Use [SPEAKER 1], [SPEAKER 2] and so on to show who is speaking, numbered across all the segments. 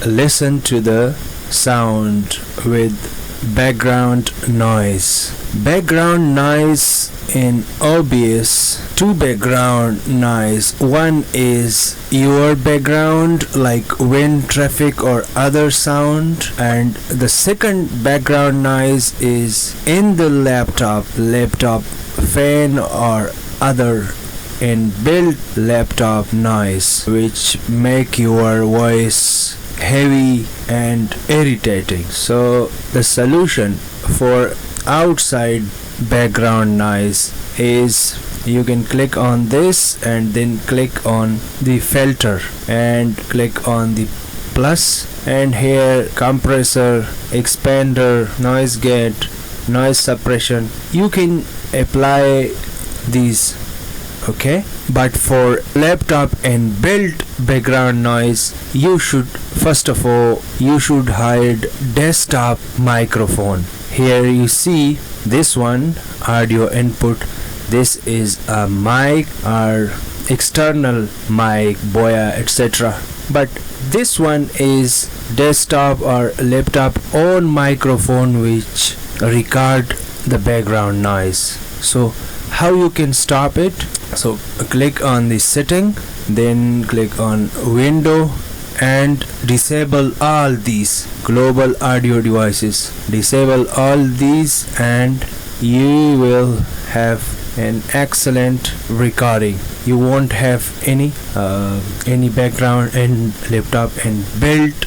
[SPEAKER 1] listen to the sound with background noise. Background noise in OBS, two background noise. One is your background like wind, traffic or other sound, and the second background noise is in the laptop fan or other inbuilt laptop noise, which make your voice heavy and irritating. So the solution for outside background noise is you can click on this and then click on the filter and click on the plus, and here compressor, expander, noise gate, noise suppression, you can apply these. Okay, but for laptop and built background noise, you should first of all hide desktop microphone. Here you see this one, audio input. This is a mic or external mic, boya, etc. But this one is desktop or laptop own microphone which record the background noise. So how you can stop it? So click on the setting, then click on window and disable all these global audio devices. Disable all these and you will have an excellent recording. You won't have any background in laptop and built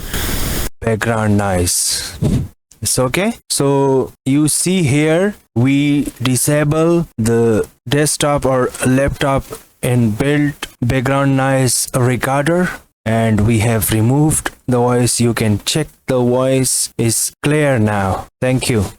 [SPEAKER 1] background noise. It's okay. So you see here we disable the desktop or laptop and built background noise recorder, and we have removed the voice. You can check the voice is clear now. Thank you.